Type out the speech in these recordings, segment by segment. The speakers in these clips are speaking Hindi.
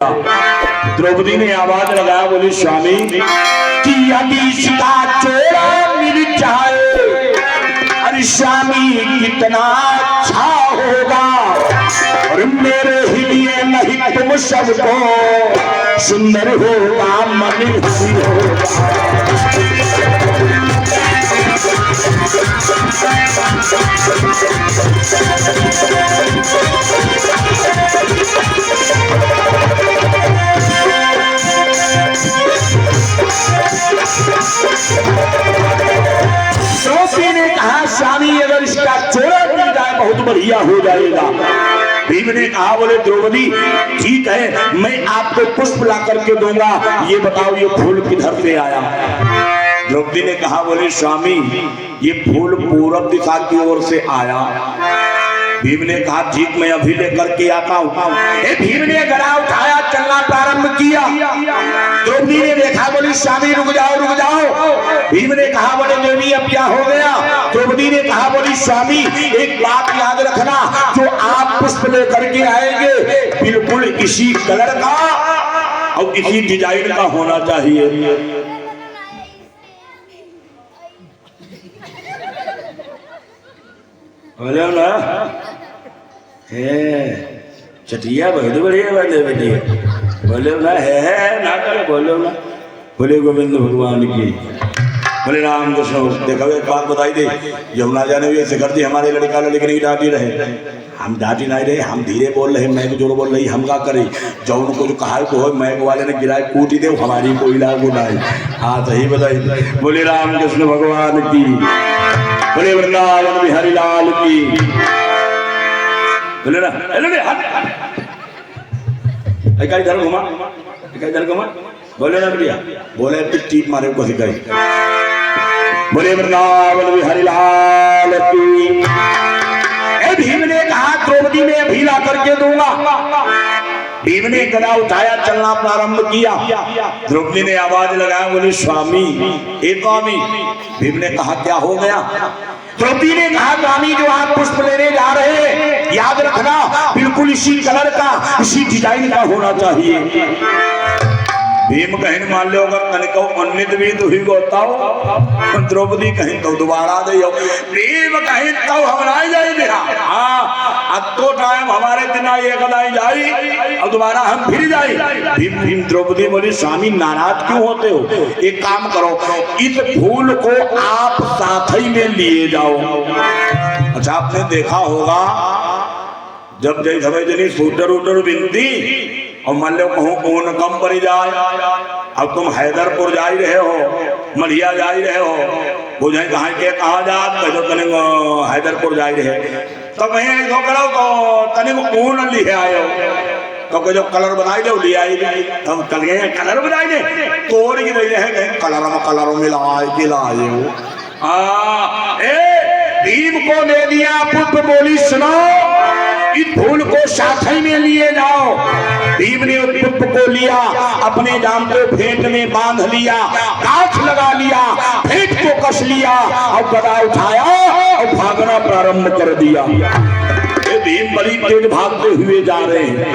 द्रौपदी ने आवाज लगाया, बोली स्वामी कि यदि इसका चोरा मिल जाए, अरे स्वामी कितना अच्छा होगा, और मेरे ही लिए नहीं तुम सबको सुंदर होगा, मन खुशी होगा। द्रौपदी ने कहा, स्वामी अगर इसका चोरा मिल जाए बहुत बढ़िया हो जाएगा। भीम ने कहा, बोले द्रौपदी ठीक है, मैं आपको पुष्प ला करके दूंगा, ये बताओ ये फूल किधर से आया। द्रौपदी ने कहा, बोले स्वामी ये फूल पूर्व दिशा की ओर से आया। भीम ने कहा, ठीक मैं अभी लेकर के आता हूँ। भीम ने गला उठाया, चलना प्रारंभ किया। द्रौपदी ने देखा, बोली स्वामी रुक जाओ रुक जाओ। भीम ने कहा, बोले देवी अब क्या हो गया। द्रौपदी ने कहा, बोली स्वामी एक बात याद रखना, जो आप पुष्प लेकर के आएंगे बिल्कुल इसी कलर का और इसी डिजाइन का होना चाहिए। बोले ना है चटिया बहुत बढ़िया बने बढ़िया, बोले ना है ना कर, बोलो ना। बोले गोविंद भगवान की, बोले राम कृष्ण। देखो एक बात बताई दे, यमुना जाने भी ऐसे करती, हमारे लड़का लड़की नहीं डांटी रहे, हम डांटी नहीं रहे, हम धीरे बोल रहे, मैं जोर बोल रही, हम क्या करे, जो उनको जो कहा को हो, मैं वाले ने गिराए कूटी दे, हमारी कोई लाभ उठाए। हाँ सही बताई। बोले राम कृष्ण भगवान की, बोले वृंदावन बिहारी लाल की। बोले ना इधर घुमा, इधर घुमा। बोले ना भैया, बोले टीप मारे को सिखाई। बोले वृंदावन बिहारी लाल की। भीम ने कहा, द्रौपदी में अभी ला करके दूंगा। भीम ने गदा उठाया, चलना प्रारंभ किया। द्रौपदी ने आवाज लगाया, बोले स्वामी एक स्वामी। भीम ने कहा, क्या हो गया। द्रौपदी ने कहा, स्वामी जो आप पुष्प लेने जा रहे हैं याद रखना बिल्कुल इसी कलर का इसी डिजाइन का होना चाहिए। भीम कहीं मान लो अगर तनिको अन्नित भी तो ही गोताओ, द्रौपदी कहीं तो दोबारा दे, भीम कहीं तो हम नहीं जाए बिना। हाँ अब तो टाइम हमारे दिना एक नहीं जाई, अब दोबारा हम फिर जाए। भीम द्रौपदी बोली, स्वामी नाराज क्यों होते हो, एक काम करो, इस फूल को आप साथ ही में लिए जाओ। अच्छा आपने देखा होगा जब जय समय जनी सूटर उटर बिनती और मान लो कहूँ कौन कम पड़ जाए, अब तुम हैदरपुर जा रहे हो, मलिया जा रहे हो, बुझे कहाँ के कहा जात कहो तनिक हैदरपुर जा रहे, तो कहीं ऐसा करो तो तनिक ऊन लिए आयो, तो जो कलर बनाई दे ले आई, हम कल गए कलर बनाई दे, तोड़ की दे रहे कलर मिलाए गिलाए। भीम को दे दिया पुष्प, बोली सुनो इस फूल को साथ में लिए जाओ। भीम ने उस पुष्प को लिया, अपने जाम को फेंट में बांध लिया, गाछ लगा लिया, फेंट को कस लिया और गदा उठाया और भागना प्रारंभ कर दिया। भीम बड़ी तेज भागते हुए जा रहे हैं,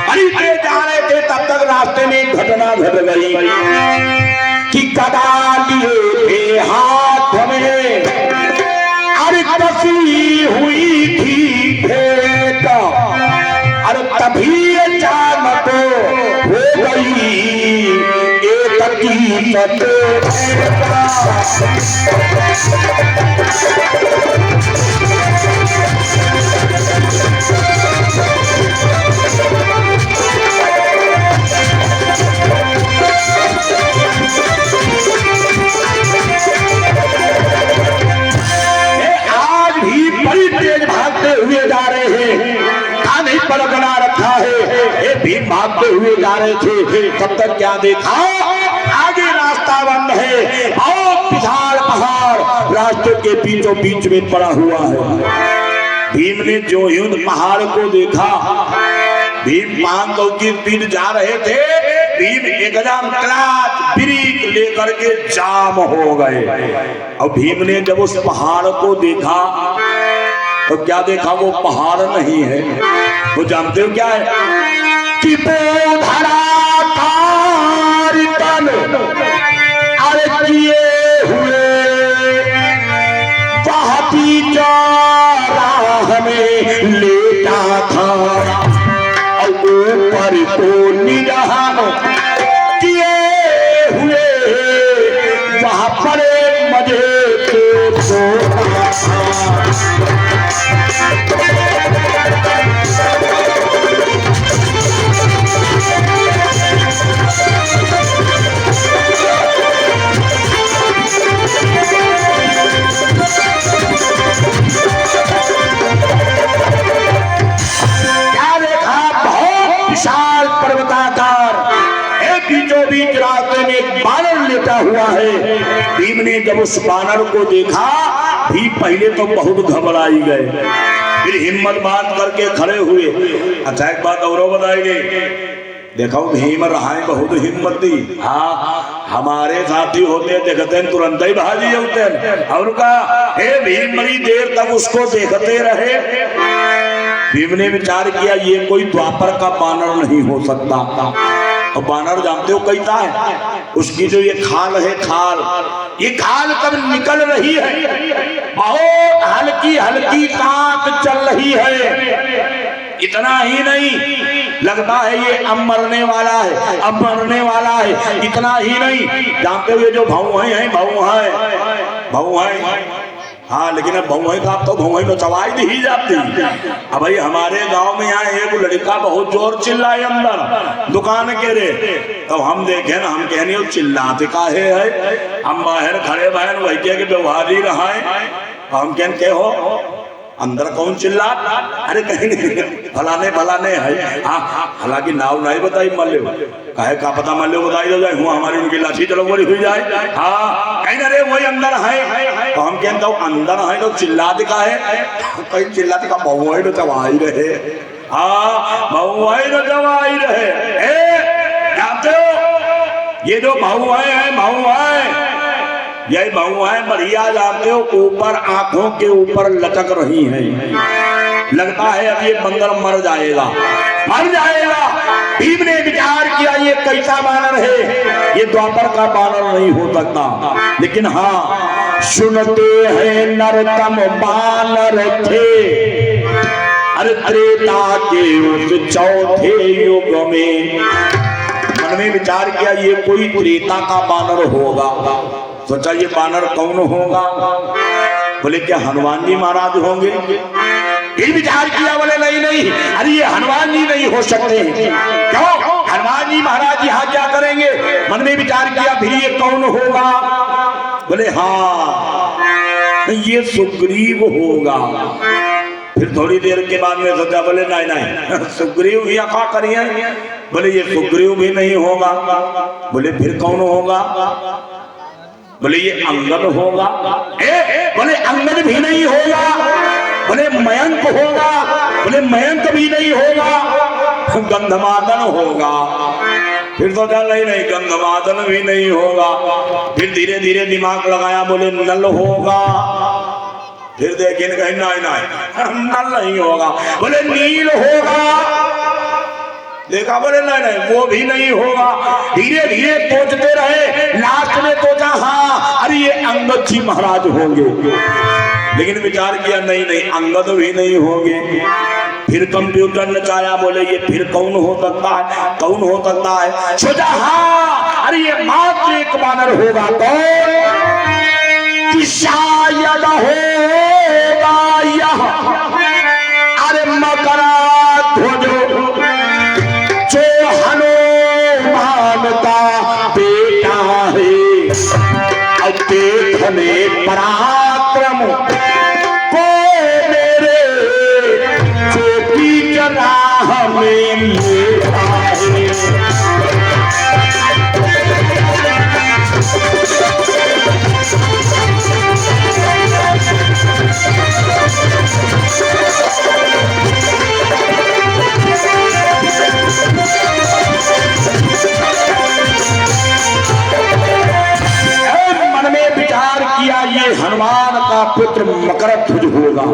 बड़ी तेज जा रहे थे, तब तक रास्ते में एक घटना घट गई कि गदा लिए थे हाथ में, अरे कसी हुई थी भेंट, अरे तभी अचानक हो गई एक हकीकत। हुए जा रहे हैं, खाने पर बना रखा है, भीम भागते हुए जा रहे थे, तब तक क्या देखा, आगे रास्ता बंद है, बहुत विशाल पहाड़ रास्ते के बीचों बीच में पड़ा हुआ है। भीम ने जो ही उन पहाड़ को देखा, भीम 500 की स्पीड जा रहे थे, भीम एकदम क्लाच ब्रेक लेकर के जाम हो गए। और भीम ने जब उस पहाड़ को देखा तो क्या देखा, वो पहाड़ नहीं है, वो जानते हो क्या है, कि बोधरा कीर्तन अरे किए हुए वह बिचारा हमें लेटा था और ऊपर को निगाह किए हुए वहां पर मजे को सोता था। हुआ है। भीम ने जब उस बानर को देखा भी पहले तो बहुत घबराई गए, फिर हिम्मत बांध करके खड़े हुए। अच्छा एक बात और बताएंगे, देखो भीम रहाए बहुत हिम्मत दी। हाँ हमारे साथी होते देखते तुरंत ही भाजी होते और कहा हे भीम बड़ी देर तक उसको देखते रहे। भीम ने विचार किया ये कोई द्वापर का बानर नहीं हो सकता। और बानर जानते हो कैसा है, उसकी जो ये खाल है खाल, ये खाल कब निकल रही है, बहुत हल्की हल्की ताक चल रही है। इतना ही नहीं लगता है ये अब मरने वाला है, अब मरने वाला है। इतना ही नहीं जानते हो ये जो भौहें हैं भौहें हाँ, लेकिन अब भौहें का तो भौहें तो चवाई ही जाती। अब भाई हमारे गांव में यहाँ एक लड़का बहुत जोर चिल्लाए अंदर दुकान के रे, तो हम देखे ना हम कहने चिल्लाते काहे है। हम बाहर खड़े बहन वही के व्यवहारी रहा है, हम कहन के हो अंदर कौन चिल्ला, अरे कहीं नहीं फलाने फलाने है। हाँ हालांकि नाव नहीं बताई मल्ले कहे का पता मल्ले बताई दो जाए हुआ हमारी उनकी लाठी चलवरी हुई जाए। हाँ कहीं ना रे वही अंदर है, तो हम कहते हो अंदर है तो चिल्ला दिखा है, कहीं चिल्ला दिखा बहुआई तो चवाई रहे। हाँ बहुआई तो चवाई रहे। जानते हो ये जो बहुआई है बहुआई यही बहुआएं बढ़िया जानते हो ऊपर आंखों के ऊपर लटक रही हैं। लगता है अब ये बंदर मर जाएगा मर जाएगा। भीम ने विचार किया ये कैसा बानर है, ये द्वापर का बानर नहीं हो सकता। लेकिन हाँ सुनते हैं नरतम बानर थे अरे त्रेता के उस चौथे युग में। मन में विचार किया ये कोई त्रेता का बानर होगा। सोचा ये बानर कौन होगा, बोले क्या हनुमान जी महाराज होंगे। ये विचार किया, बोले नहीं नहीं अरे ये हनुमान जी नहीं हो सकते। क्यों हनुमान जी महाराज यहाँ क्या करेंगे। मन में विचार किया फिर ये कौन होगा, बोले हाँ ये सुग्रीव होगा। फिर थोड़ी देर के बाद में सोचा, बोले नहीं नहीं सुग्रीव भी अखा करिए, बोले ये सुग्रीव भी नहीं होगा। बोले फिर कौन होगा, बोले ये अंगद होगा। बोले अंगद भी नहीं होगा। बोले मयंक होगा, बोले मयंक भी नहीं होगा। गंधमादन होगा। फिर तो चल नहीं गंधमादन भी नहीं होगा। फिर धीरे धीरे दिमाग लगाया, बोले नल होगा। फिर देखे कहीं नहीं नल नहीं होगा। बोले नील होगा। देखा, बोले नहीं वो भी नहीं होगा। धीरे धीरे सोचते रहे, लास्ट में सोचा हाँ अरे ये अंगद जी महाराज होंगे। लेकिन विचार किया नहीं नहीं अंगद भी नहीं होंगे। फिर कंप्यूटर नचाया, बोले ये फिर कौन हो सकता है, कौन हो सकता है। सोचा हाँ अरे ये मात्र एक बानर होगा। कौन, शायद होगा यह अरे मकरा ध्वज जो हनुमान का बेटा है। अब देखने पराक्रम को मेरे चोटी जरा हमें लेता है। मन में विचार किया ये हनुमान का पुत्र मकरध्वज होगा।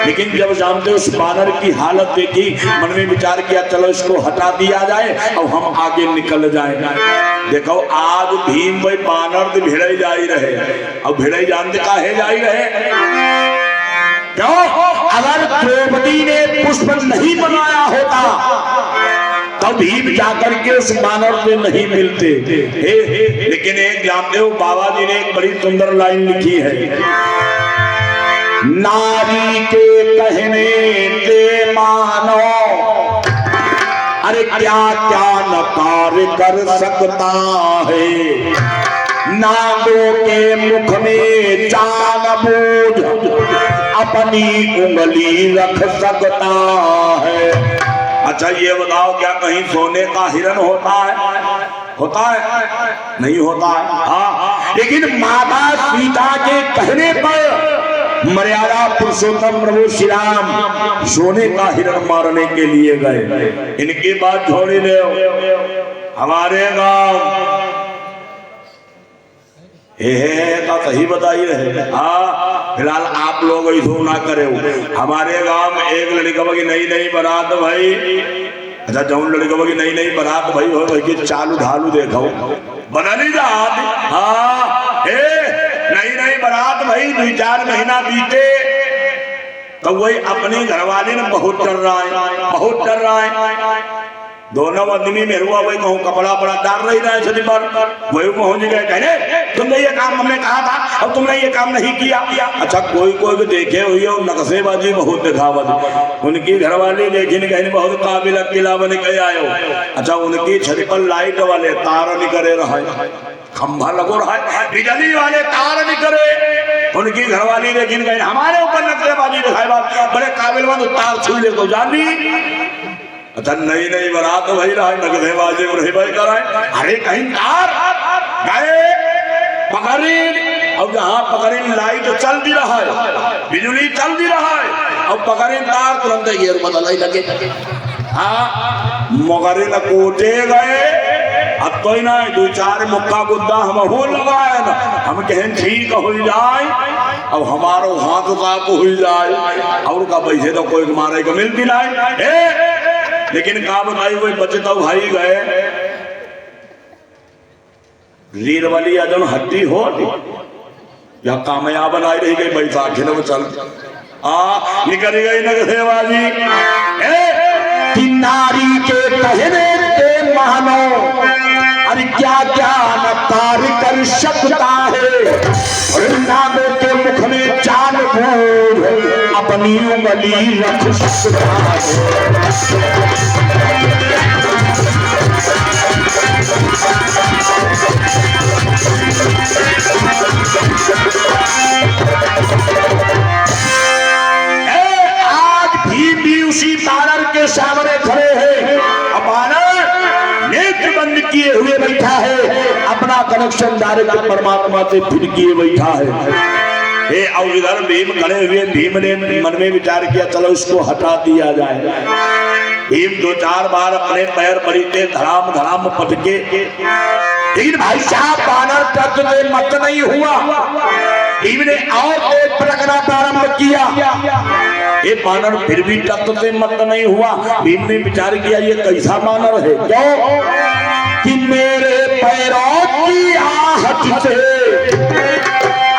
लेकिन जब जानते उस बानर की हालत देखी, मन में विचार किया चलो इसको हटा दिया जाए और हम आगे निकल जाए। देखो आज भीम भाई बानर भिड़े जा ही रहे, और भिड़े जानते काहे जा ही रहे, क्यों? अगर द्रौपदी ने पुष्प नहीं बनाया होता तो भीम जाकर के उस बानर से नहीं मिलते। लेकिन एक जानते हो बाबा जी ने एक बड़ी सुंदर लाइन लिखी है, नारी के कहने से मानो, अरे क्या क्या न कार्य कर सकता है, नागों के मुख में जानबूझ अपनी उंगली रख सकता है। अच्छा ये बताओ क्या कहीं सोने का हिरण होता है? होता है? नहीं होता है। हाँ, लेकिन माता सीता के कहने पर मर्यादा पुरुषोत्तम प्रभु श्री राम सोने का हिरण मारने के लिए गए। इनकी बात छोड़ी ले, हमारे गांव का सही बताइए रहे। हाँ, फिलहाल आप लोग ऐसा ना करे। हमारे गांव में एक लड़का की नई नई बारात भाई, अच्छा जौन लड़का की नई नई बारात भाई हो भाई चालू ढालू देखो बना नहीं जात। हाँ, नई नई बारात भाई 2-4 महीना बीते तो वही अपने घरवाले ने बहुत डर रहा है, बहुत डर रहा है। दोनों आदमी में हुआ वही कहूँ कपड़ा बड़ा डाल रही रहा है पर वही पहुंच गए, कहने तुमने ये काम हमने कहा था और तुमने ये काम नहीं किया। अच्छा कोई कोई देखे हुई है नक्शेबाजी बहुत दिखावत, उनकी घरवाली देखी कहने बहुत काबिल किला बन के आयो। अच्छा उनकी छत पर लाइट वाले तार निकले रहा है, खंभा लगो रहा है, बिजली वाले तार निकले। उनकी घरवाली लेकिन कहीं हमारे ऊपर नक्शेबाजी दिखाए, बड़े काबिल बंद तार छू ले को जानी। अच्छा नई नई बारात वही रहा नगदेबाजी भाई कराए। अरे कहीं तार गए पकड़ी, और जहाँ पकड़ी लाइट चल भी रहा है, बिजली चल भी रहा है, और पकड़ी तार तुरंत गियर बदल ही लगे। हाँ मगरे न कोटे गए, अब तो ही ना 2-4 मुक्का गुद्दा हम हो लगाए ना, हम कहें ठीक हो जाए अब हमारो हाथ साफ हो जाए, और का पैसे तो कोई मारे को मिलती नहीं। लेकिन का बताई वही बचे तो भाई गए लीर वाली अजन हड्डी हो या कामयाब बनाई रही गई बैसाखी ने वो चल निकल गई नगदेबाजी। कि नारी के कहने से मानो, अरे क्या क्या न कार्य कर सकता है, और नागों के मुख में जानबूझ अपनी उंगली रख सकता है। आज भी उसी बानर के सामने खड़े हैं, अब बानर नेत्र बंद किए हुए बैठा है, अपना कनेक्शन डायरेक्ट परमात्मा से फिर किए बैठा है। और इधर भीम खड़े हुए, भीम ने मन में विचार किया चलो इसको हटा दिया जाए। भीम 2-4 बार अपने पैर बड़ी तेज धड़ाम धड़ाम पटके, लेकिन भाई साहब बानर तत्व से मत नहीं हुआ। भीम ने और एक प्रकरण प्रारंभ किया, ये बानर फिर भी तत्व से मत नहीं हुआ। भीम ने विचार किया ये कैसा बानर है, क्यों कि मेरे पैरों की आहट से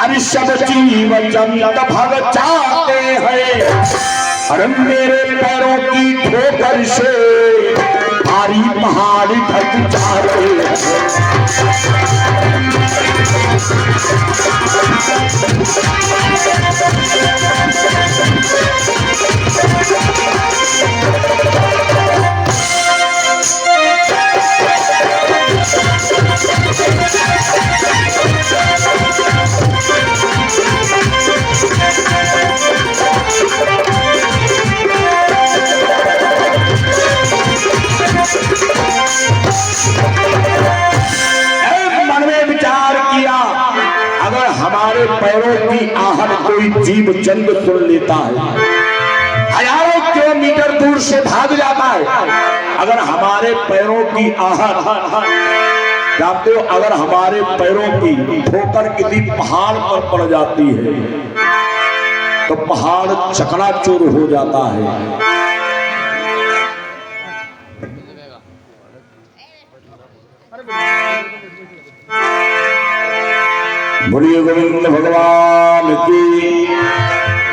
अरे सब जीव जंत भग जाते हैं, अरे मेरे पैरों की ठोकर से भारी पहाड़ ढक जाते हैं। हमारे पैरों की आहट कोई जीव जंतु सुन लेता है, हजारों किलोमीटर दूर से भाग जाता है। अगर हमारे पैरों की आहट जानते हो, अगर हमारे पैरों की ठोकर किसी पहाड़ पर पड़ जाती है तो पहाड़ चकनाचूर हो जाता है। बोलिए गोविंद भगवान की,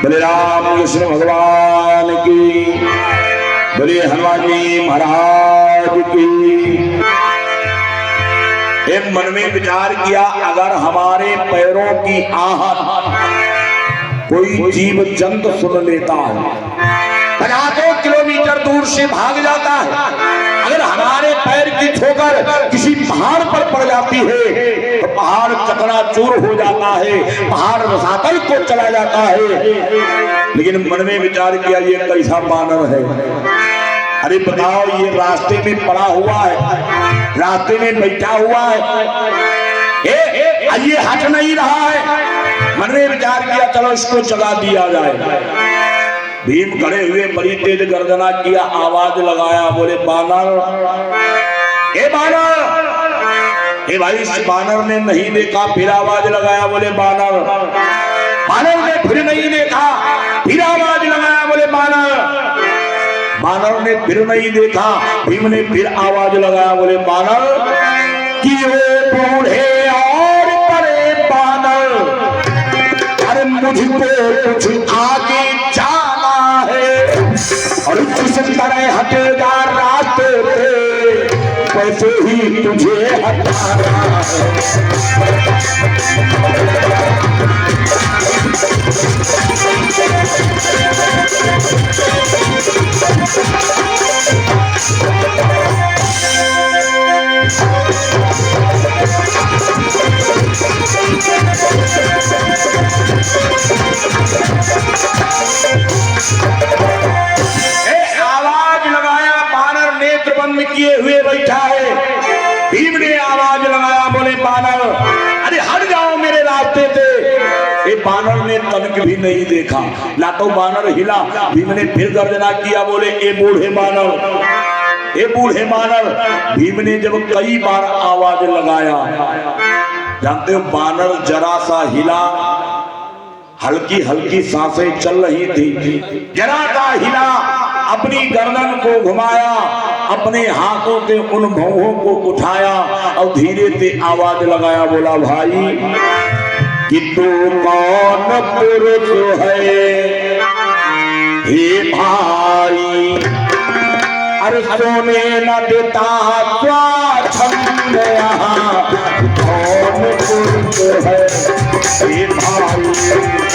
बोले राम कृष्ण भगवान की, बोलिए हनुमान जी महाराज की। एक मन में विचार किया, अगर हमारे पैरों की आहट कोई जीव जंतु सुन लेता है, हजारों किलोमीटर दूर से भाग जाता है, अगर हमारे पैर की ठोकर किसी पहाड़ पर पड़ जाती है तो पहाड़ चकनाचूर हो जाता है, पहाड़ रसातल को चला जाता है। लेकिन मन में विचार किया, ये कैसा बानर है? अरे बताओ, ये रास्ते में पड़ा हुआ है, रास्ते में बैठा हुआ है, ये हट नहीं रहा है। मन में विचार किया, चलो इसको जगा दिया जाए। भीम खड़े हुए, बड़ी तेज गर्जना किया, आवाज लगाया, बोले बानर, ए बानर। ए भाई, इस बानर ने नहीं देखा, फिर आवाज लगाया, बोले बानर। बानर ने फिर नहीं देखा, फिर आवाज लगाया, बोले बानर। बानर ने फिर नहीं देखा, भीम ने फिर आवाज लगाया, बोले बानर। कि वो बूढ़े और बड़े बानर, अरे मुझको कुछ आगे जाना है, और जिस तरह हटेगा रास्ते पे वैसे ही तुझे हटाना आवाज लगाया, बानर नेत्र बंद किए हुए बैठा है। भीम ने आवाज लगाया, बोले बानर, अरे हट जाओ मेरे रास्ते से। ये बानर ने तनक भी नहीं देखा, ना तो बानर हिला। भीम ने फिर गर्जना किया, बोले ए बूढ़े बानर, ए बूढ़े बानर। भीम ने जब कई बार आवाज लगाया, जानते हो बानर जरा सा हिला, हल्की हल्की सांसें चल रही थी, जरा सा हिला, अपनी गर्दन को घुमाया, अपने हाथों से उन भौहों को उठाया और धीरे से आवाज लगाया, बोला भाई कि तू कौन पुरुष है हे भाई, अरे सोने न देता स्वाछंद यहाँ, कौन पुरुष है हे भाई।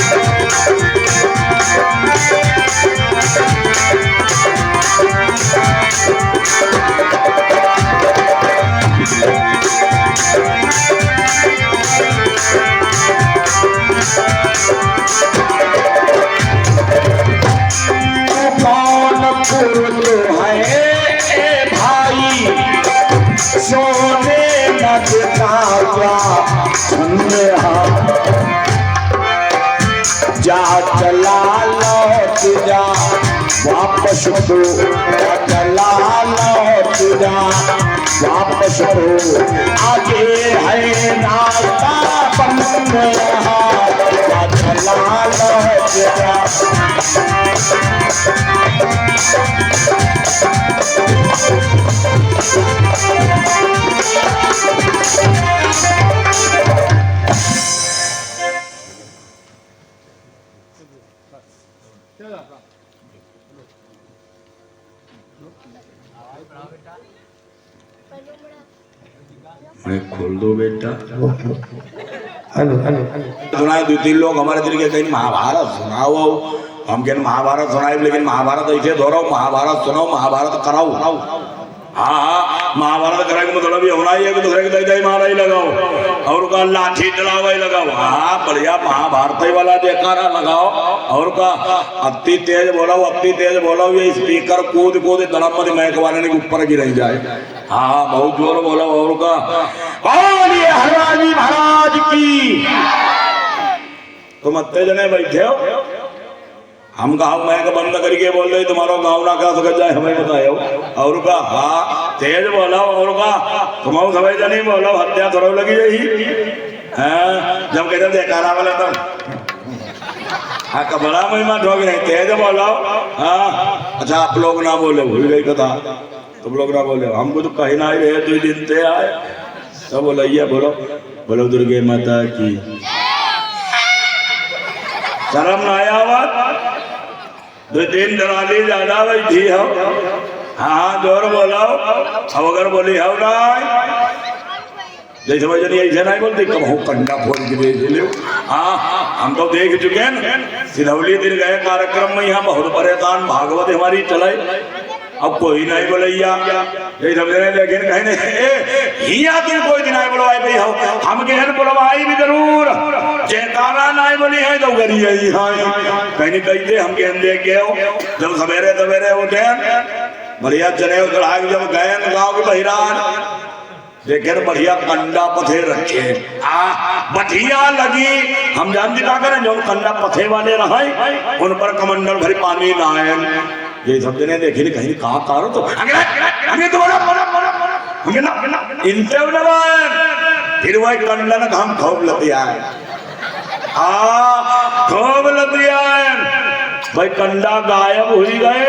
जा चला लौट जा वापस तो, चला लौट जा वापस तो, आगे है रास्ता बंद रहा, जा चला लौट जा। मैं खोल दो बेटा। हेलो हेलो सुनाए दो तीन लोग हमारे दिल के कहीं महाभारत सुनाओ, हम कहते महाभारत सुनाए, लेकिन महाभारत ऐसे दोहराओ, महाभारत सुनाओ, महाभारत कराओ। हाँ, महाभारत कराए का मतलब ये होना ही है कि दूसरे के दही मारा ही लगाओ और का लाठी चलावा ही लगाओ। हाँ, बढ़िया महाभारत वाला जयकारा लगाओ और का अति तेज बोला ये स्पीकर कूद दड़म महक वाले ने ऊपर गिर जाए। हाँ, बहुत जोर बोला और का बोलिए हनुमान जी महाराज की। तुम अत्ते जने बैठे हो, हम गाँव मैं बंद करके बोल रहे तुम्हारा गाँव ना क्या सकत जाए हमें बताए और का। हाँ, तेज बोला और का तुम समझ नहीं बोला, हत्या करो लगी यही। जब कहते जयकारा वाला तब हाँ का बड़ा महिमा ठोक रहे तेज बोलो। हाँ अच्छा आप लोग ना बोले भूल गई कथा, तुम लोग ना बोले, हमको तो कहीं ना ही रहे 2 दिन से आए। तो बोलिए बोलो बोलो दुर्गे माता की शर्म ना आया बात 2 दिन दलाली ज्यादा बैठी हो। हाँ जोर बोलो, अब अगर बोली हो ना जैसे वजन ऐसे नहीं बोलते कब हो कंडा फोड़ के देख लो। हाँ हम तो देख चुके हैं सिधौली दिन गए कार्यक्रम में, यहाँ बहुत परेशान भागवत हमारी चलाई, अब कोई नहीं बोलैया ये सब लेकिन कहीं नहीं हिया तुम कोई दिन नहीं बोलवाई भाई हो, हम कहन बोलवाई भी जरूर जयकारा नहीं बोली है तो गरी है। हाँ कहीं कहते हम कहन देख के हो जब सवेरे सवेरे उठे बढ़िया चले चढ़ा के जब गए गाँव के बहिरान देखे बढ़िया कंडा पथे रखे बढ़िया लगी। हम जानते क्या करें जो कंडा पथे वाले रहे उन पर कमंडल भरी पानी लाए, ये सब जने देखे कहीं कहा कारो तो इनसे फिर वही कंडन हम खूब लतिया खूब लतिया भाई कंडा गायब हो गए,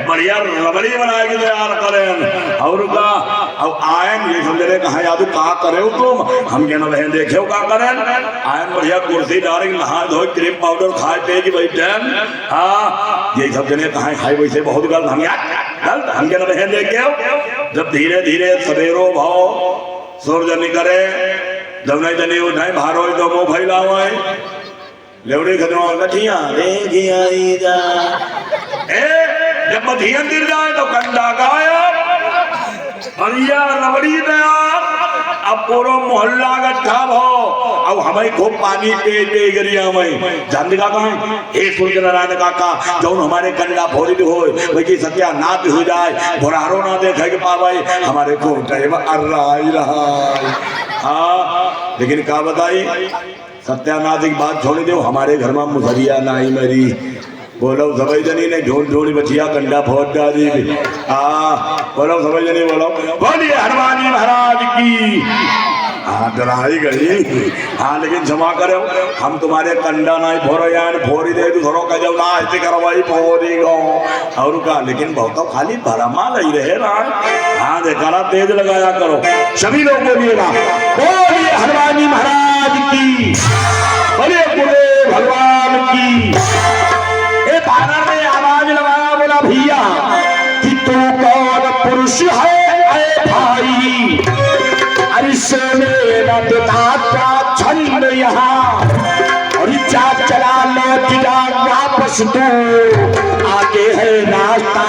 बढ़िया रबड़ी बना के तैयार करें और का अब आयन ये समझ रहे कहा यादू कहा करे तुम, हम क्या ना बहन देखे कहा करें आयन बढ़िया कुर्सी डाल नहा धो क्रीम पाउडर खाए पे की बैठे। हाँ ये सब जने कहा खाए वैसे बहुत गलत हम गलत हम क्या ना बहन देखे जब धीरे धीरे सवेरो भाव सूर्य निकले जब नहीं जने वो नहीं भारो तो मुँह फैलाओ लेवड़े खतरों कठिया देखिया जब मधियन गिर जाए तो कंडा गायब बढ़िया रबड़ी तैयार, अब पूरा मोहल्ला इकट्ठा हो अब हमें खूब पानी पे गरिया में जान का कहा हे सूर्य नारायण काका जो हमारे कंडा फोड़ी हो भाई सत्यानाथ हो जाए भोरारो ना देखे के पावे हमारे को हाँ लेकिन क्या बताई सत्यानाथ की बात छोड़ दो हमारे घर में मुसरिया नाई मरी बोलो सभी जनी ने ढूंढ ढूंढ बचिया कंडा फोड़ डाली। बोलो सभी जनी बोलो बोलिए हनुमान जी महाराज की। हाँ डराई गई। हाँ लेकिन क्षमा करो हम तुम्हारे कंडा नहीं फोड़ो यार फोड़ी दे तू थोड़ा कहो ना ऐसे करवाई फोड़ी गो और का लेकिन बहुत खाली भरमा लगी रहे ना। हाँ देखा तेज लगाया करो सभी लोग बोलिएगा बोलिए हनुमान जी महाराज की बोलिए गुरुदेव भगवान की। बानर ने आवाज लगाया बोला भैया कि तू कौन पुरुष है भाई, अरे सोने न देता क्या छंद यहाँ और जा चला लौट जा वापस तू आगे है रास्ता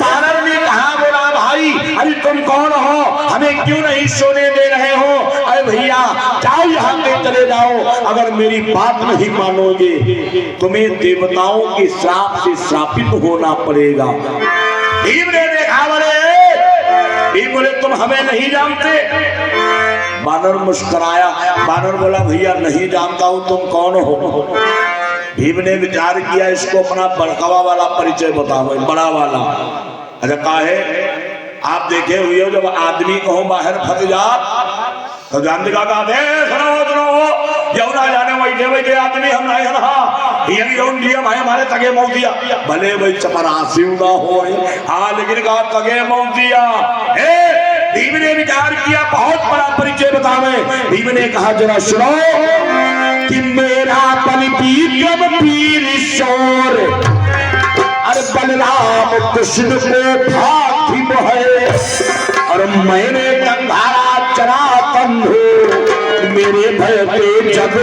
बानर ने कहा बोला भाई अरे तुम कौन हो हमें क्यों नहीं सोने दे रहे हो, अरे भैया जाओ यहाँ पे चले जाओ, अगर मेरी बात नहीं मानोगे तुम्हें देवताओं के श्राप से श्रापित होना पड़ेगा। भीम ने देखा बोले भीम बोले तुम हमें नहीं जानते। बानर मुस्कुराया, बानर बोला भैया नहीं जानता हूं तुम कौन हो। भीम ने विचार किया इसको अपना बड़कावा वाला परिचय बताओ बड़ा वाला। अच्छा काहे आप देखे हुए हो जब आदमी कहो बाहर फंस जा तो जानते का सुनो यौना जाने वैसे वैसे आदमी हम नहीं रहा यही यौन दिया भाई हमारे तगे मौत दिया भले भाई चपरासी ना हो। हाँ लेकिन कहा तगे मौत दिया। भीम ने विचार किया बहुत बड़ा परिचय बतावे। भीम ने कहा जरा सुनो कि मेरा बलबीर शोर अरे बलराम कृष्ण को भाग है और मैंने गंधारा चरा कंधो मेरे भय पे जब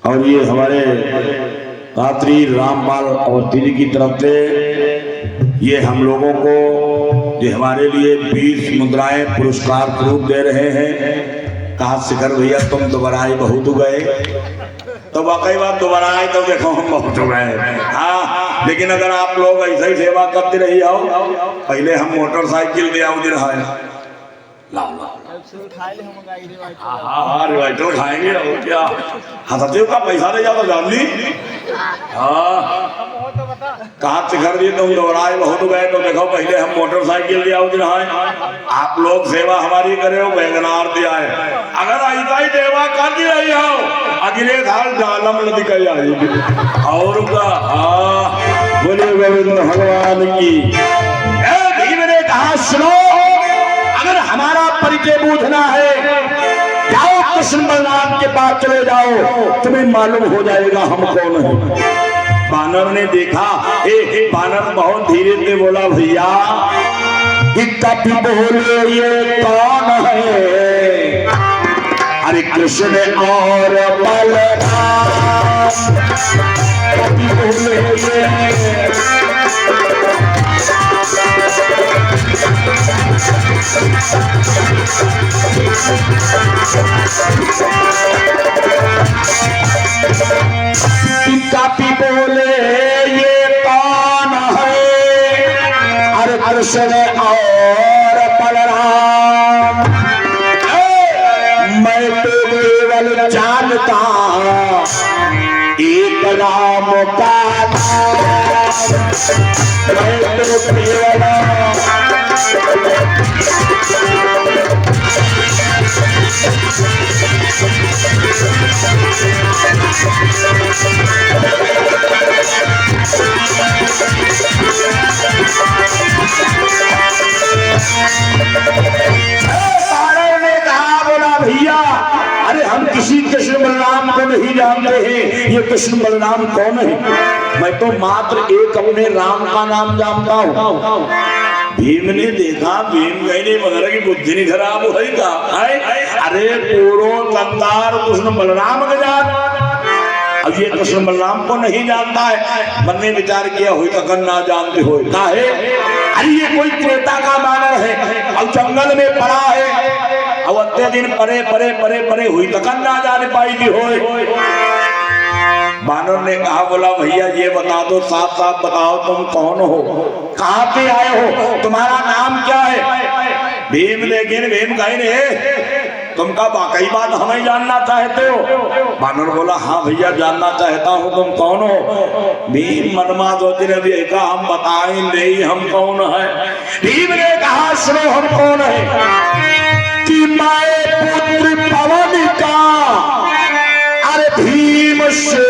और ये हमारे रात्रि रामपाल अवस्थी जी की तरफ से ये हम लोगों को जो हमारे लिए 20 मुद्राएं पुरस्कार स्वरूप दे रहे हैं। कहा शिखर भैया तुम दोबाराए बहुत गए, तो वाकई बात दोबाराए तो देखो हम बहुत गए। हाँ, लेकिन अगर आप लोग ऐसे ही सेवा करते रही हो, पहले हम मोटरसाइकिल ले आओ दिन है हाँ रिवाइटर खाएंगे और क्या हंसते का पैसा ले जाओ तो जान ली। हाँ कहा शिखर जी तुम दोहराए बहुत गए, तो देखो पहले हम मोटरसाइकिल ले आओ दिन है, आप लोग सेवा हमारी करे हो वैगनार दिया है। अगर ऐसा ही सेवा कर दी रही हो अगले साल जालम नदी कही आएगी और का। हाँ बोले गोविंद भगवान की। भीम ने कहा सुनो, अगर हमारा परिचय बूझना है जाओ कृष्ण बलराम के पास चले जाओ, तुम्हें मालूम हो जाएगा हम कौन है। बानर ने देखा, बानर बहुत धीरे से बोला भैया कभी बोले ये कौन है। अरे कृष्ण और बलराम कभी बोले ये कापी बोले ये कौन है। अरे कृष्ण और बलराम मैं तो केवल जानता एक राम का नाम, मैं तो केवल ने कहा बोला भैया अरे हम किसी कृष्ण बलराम को नहीं जानते हैं, ये कृष्ण बलराम कौन है। मैं तो मात्र एक अपने राम का नाम जानता हूँ। भीम ने देखा, भीम कहने वगैरह की बुद्धि नहीं खराब हो गई का। अरे पूरो कंदार कृष्ण बलराम के जान, अब ये कृष्ण बलराम को नहीं जानता है। मन ने विचार किया हुई तक ना जानते हो काहे, अरे ये कोई त्रेता का बानर है और जंगल में पड़ा है और अत्ते दिन परे परे परे परे हुई तक ना जाने पाई थी हो। बानर ने कहा बोला भैया ये बता दो, साफ साफ बताओ तुम कौन हो, कहाँ पे आए हो, तुम्हारा नाम क्या है। भीम लेकिन भीम कहे तुम का वाकई बात हमें जानना चाहते हो। बानर बोला हाँ भैया जानना चाहता हूँ, तुम कौन हो। भीम मनमा सोचने का हम बताएं नहीं हम कौन है। भीम ने कहा सुनो हम कौन है कि माए पुत्र पवन का अरे भीम से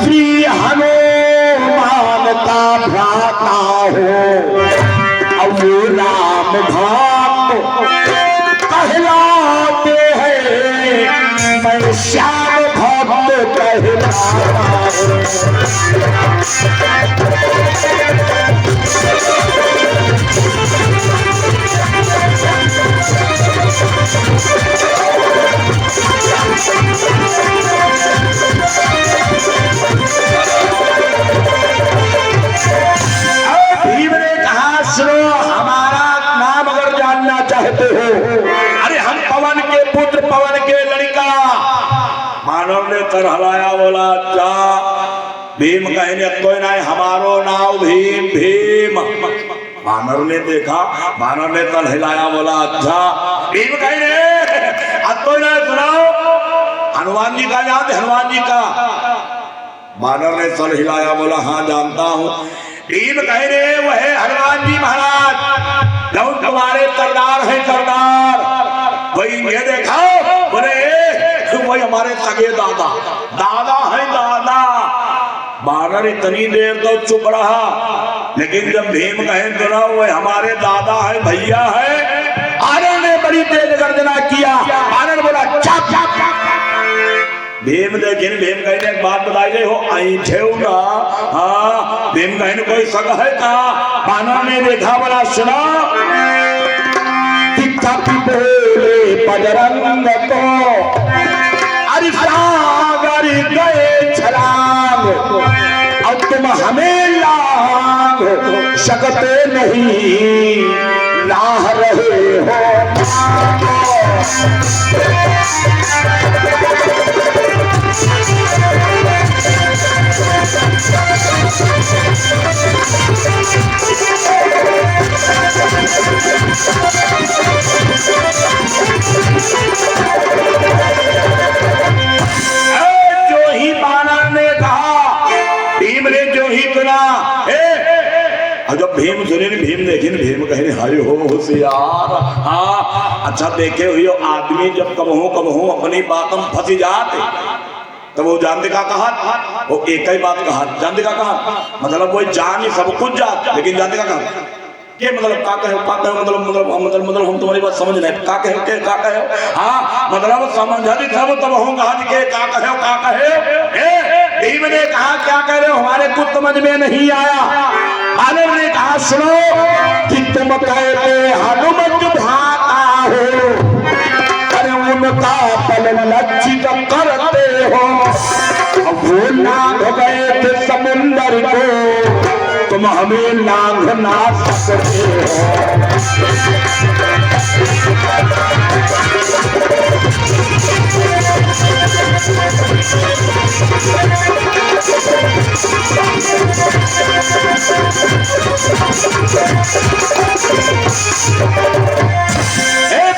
श्री हनुमान का भ्राता हो और वो राम भक्त कहलाते हैं, मैं श्याम भक्त कहलाता भीम ने कहा सुनो हमारा नाम अगर जानना चाहते हो, अरे हम पवन के पुत्र पवन के लड़का। मानव ने तरहलाया बोला अच्छा। भीम कहने कोई नहीं हमारो नाम भीम भीम। बानर ने देखा, बानर ने तल हिलाया बोला अच्छा। भीम कहने अब कोई नहीं सुनाओ हनुमान जी का याद, हनुमान जी का। बानर ने तल हिलाया बोला हाँ जानता हूँ। भीम कह रहे वह है हनुमान जी महाराज, जो तुम्हारे सरदार है सरदार। वही ये देखा बोले वही हमारे सगे दादा, दादा है दादा। बानर इतनी देर तो चुप रहा, लेकिन जब भीम कहे तो वह हमारे दादा है भैया है। बानर ने बड़ी तेज गर्जना किया। बानर बोला चुप चुप। भीम लेकिन भीम कहने एक बात बताई गई हो आई थे ना। हाँ भीम कहने कोई सग है का। बानर ने देखा बोला सुना बोले बजरंग को अरे सागर गए छलांग और तुम हमें लांग सकते नहीं राह रहे हो। जो ही बानर ने कहा, भीम ने जो ही सुना, और जब भीम सुने भीम देखे भीम कहे हाय हो होशियार। हाँ अच्छा देखे हुए आदमी जब कबहू अपनी बात में फंसी जाते तो वो जानते का कहा, वो एक ही बात कहा, जानते का कहा मतलब वो जान ही सब कुछ जात, लेकिन जानते का कहा के मतलब का कहे मतलब हम तुम्हारी बात समझ रहे का कहे। हाँ मतलब समझ तब हम कहा के का कहे। भीम ने कहा क्या कह रहे हो, हमारे कुछ समझ में नहीं आया। बानर ने कहा सुनो कि तुम कहते हनुमत भाता हो, अरे उनका पल लज्जित करते हो। वो लांघ गए थे समुंदर को, तुम हमें लांघ ना सकते हो।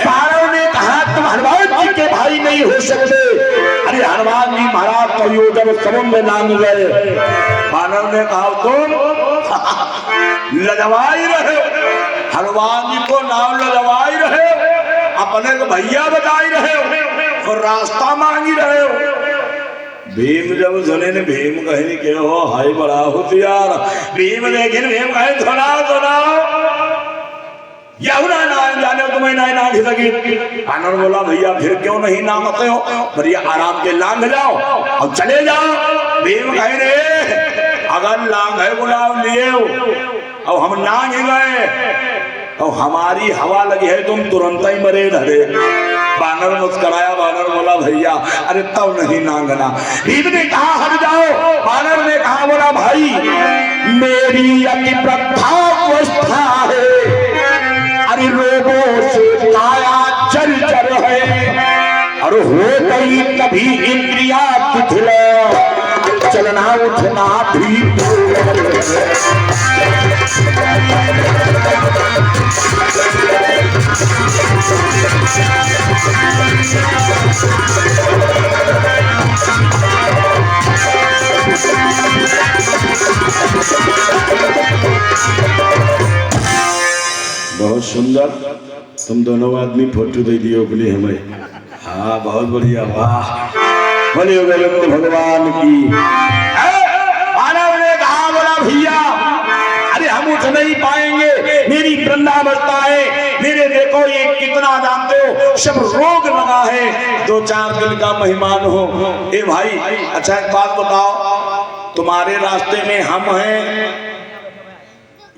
बानर ने कहा तुम हनुमान जी के भाई नहीं हो सकते। अरे हनुमान जी महाराज कहियो जब समुद्र में लांघ गए, बानर ने कहा तुम लजवाई रहे, हनुमान जी को नाम लजवाई रहे, अपने को भैया बताई रहे और रास्ता मांगी रहे हो। भीम जब सुने ने भीम कहे के हो हाय बड़ा होशियार। भीम देखे भीम कहे सुनाओ यहुना नाम जाने तुम्हें ना घिसगी। बानर बोला भैया फिर क्यों नहीं नामते हो, बढ़िया आराम के लांघ जाओ और चले जाओ। भीम कहे रे अगर लांघ है गुलाब लिए और हम नांग गए तो हमारी हवा लगी है तुम तुरंत ही मरे धरे। बानर मुस्कुराया, बानर बोला भैया अरे तब नहीं नांगना। भीम ने कहा हट जाओ। बानर ने कहा बोला भाई मेरी अति वृद्धावस्था है, अरे रोगों से काया चल है, और हो गई कभी इंद्रिया तिथिला, चलना उठना भी बहुत सुंदर। तुम दोनों आदमी फोटो दे दियो बोले हमें। हाँ बहुत बढ़िया, वाह बोलिए गोविंद भगवान की। मानव ने कहा बोला भैया अरे हम उठ नहीं पाएंगे, मेरी वृद्धावस्था है, मेरे देखो ये कितना जानते हो सब रोग लगा है, 2-4 दिन का मेहमान हो। ए भाई अच्छा एक बात बताओ, तुम्हारे रास्ते में हम हैं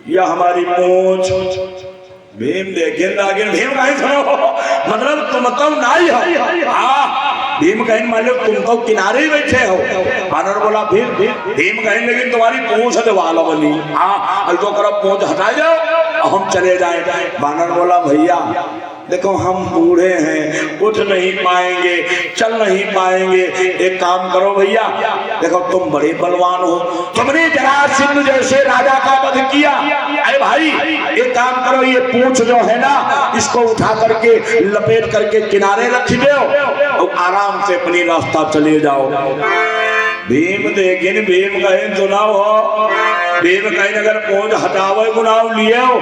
या हमारी पूंछ? भीम देखे लेकिन भीम कहीं सुनो मतलब तुम तो नहीं हो। हाँ भीम कहीं मान लो तुम तो किनारे ही बैठे हो। बानर बोला भीम कहीं लेकिन तुम्हारी पूंछ दबालो बनी। हाँ तो करो पूंछ हटा जाओ और हम चले जाए। बानर बोला भैया देखो हम बूढ़े हैं, उठ नहीं पाएंगे, चल नहीं पाएंगे, एक काम करो भैया देखो तुम बड़े बलवान हो, तुमने जरासंध जैसे राजा का वध किया, अरे भाई एक काम करो ये पूंछ जो है ना इसको उठा करके लपेट करके किनारे रख दो और आराम से अपनी रास्ता चले जाओ। भीम देखे भीम कहे चुनाव हो, भीम कहीं अगर पूंछ हटावे गुनाव लिए हो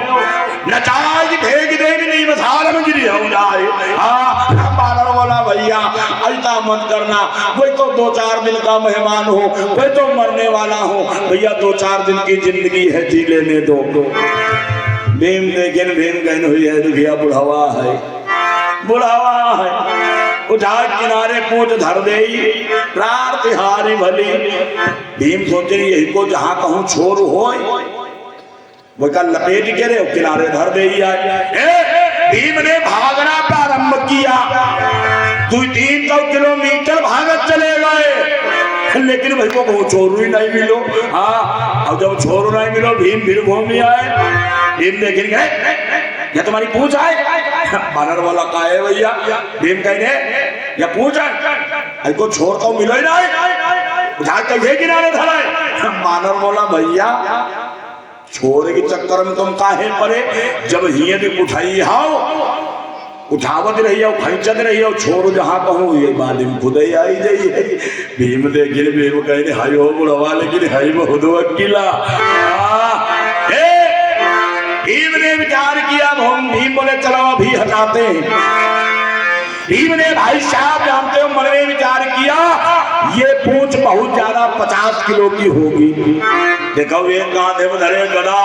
नचाज भेज देगी नहीं मसाल में गिरी हो जाए। हाँ बानर बोला भैया ऐसा मत करना, कोई तो 2-4 दिन का मेहमान हो, कोई तो मरने वाला हो, भैया 2-4 दिन की जिंदगी है जी लेने दो। भीम देखे भीम कहने हुई है भैया बुढ़ावा है उठा किनारे पूंछ धर दे रात तिहारी भली। भीम सोचे यही को जहां कहूं छोर हो वो का लपेट के रे किनारे धर दे। भीम ने भागना प्रारंभ किया, 200-300 किलोमीटर भागत चले गए। लेकिन भाई को छोरू ही नहीं मिलो। हाँ, अब जब छोरू नहीं मिलो भीम फिर घूमी आए। भीम देखें ये तुम्हारी पूछ आए। बानर वाला का है भैया। भीम कहने या पूछ है को छोर तो मिलो ही नहीं, झाड़ कैसे किनारे धरा है। बानर बोला भैया छोरे के चक्कर में तुम काहे पड़े, जब हिये भी उठाई हाओ उठावत रही हो खींचत रही हो, छोरो जहां कहूं ये बाद में खुद ही आई जाइए। भीम देखिए भीम कहने हाई हो बुढ़वा लेकिन हाई बहुत वकीला। भीम ने विचार किया, भीम बोले चलो अभी हटाते हैं। भीम ने भाई साहब जानते हो मन में विचार किया ये पूंछ बहुत ज्यादा 50 किलो की होगी। देखो एक कांधे में धरे गदा,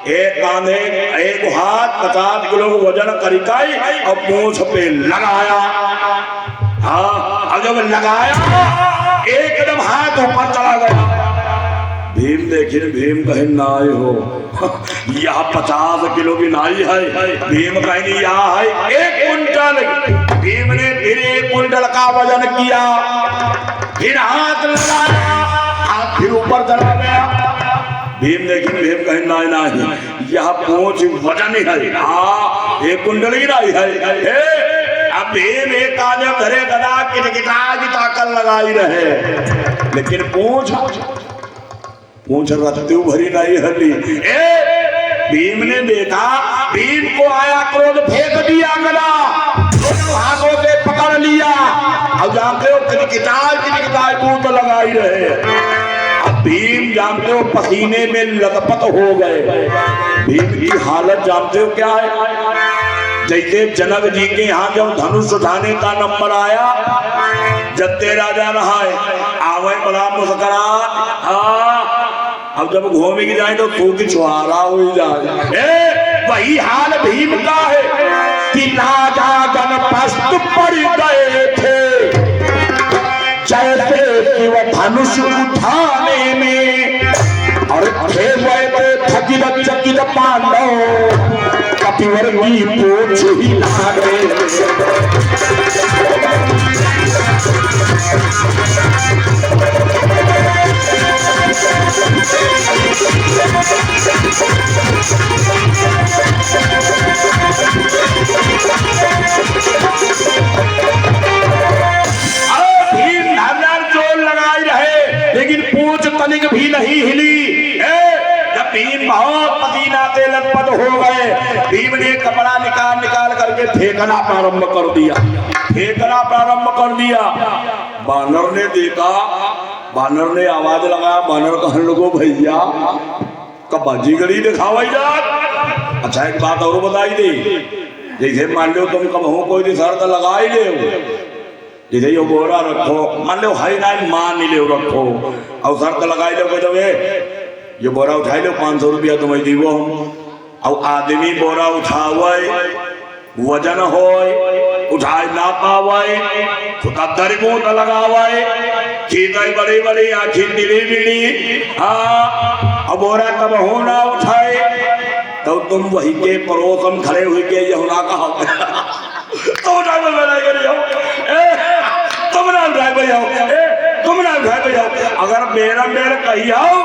एक कांधे एक हाथ 50 किलो वजन करिकाई और पूंछ पे लगाया। हाँ, और जब लगाया एकदम हाथ ऊपर चला गया। भीम देखिए भीम कहे नाई हो यह 50 किलो की नाई है। भीम कहे यहाँ है 1 कुंटल। भीम ने फिर 1 कुंटल का वजन किया, फिर हाथ लगाया, हाथ फिर ऊपर चला गया। भीम देखिए भीम कहे नाई नहीं यह पूंछ वजन ही है। हाँ 1 कुंटल ही नहीं है। अब भीम एक कांधे धरे गदा किटकिटा की ताकत लगाई रहे, लेकिन पूंछ रत्ती भरी नहीं हली। भीम ने देखा, भीम को आया क्रोध, फेंक दिया गदा, हाथों से पकड़ लिया। अब जानते हो किटकिटाई बूंद लगाई रहे। अब भीम जानते हो पसीने में लथपथ हो गए। भीम की हालत जानते हो क्या है, जैसे जनक जी के यहाँ जब धनुष उठाने का नंबर आया, जत्ते राजा रहा है आवे बड़ा मुस्कुरात। अब जब घूमे की जाए तो तू की छुआरा हो जाए। वही हाल भीम का है कि राजा गण पस्त पड़ गए थे, जैसे कि वह धनुष उठाने में, और थे वह थकित चकित पांडव कपिवर की पूंछ हिला गए। लेकिन पूंछ तनिक भी नहीं हिली। जब भीम बहुत पसीना से लथपथ हो गए, भीम ने कपड़ा निकाल करके फेंकना प्रारंभ कर दिया। बानर ने देखा, बानर ने आवाज लगाया, बानर कहने लगो भैया बाजीगरी दिखावा जात। अच्छा एक बात और बताई दे, जैसे मान लो तुम कबहू कोई शर्त लगा ही ले, जैसे यो बोरा रखो, मान लो हाई नाई मान ही ले रखो, और शर्त लगाई लो कह दो ये बोरा उठाई लो 500 रुपया तुम्हें दीवो हम। और आदमी बोरा उठावे वजन होय उठाए ना पावे, खुदर मुंह लगावे, चीताई बड़ी बड़ी आखिर बिड़ी बिड़ी। हाँ, अब बोरा कब हो ना उठाए तो तुम वही के पड़ोस खड़े हुए के ये होना कहा तुम ना ड्राइवर जाओ। अगर मेरा कही आओ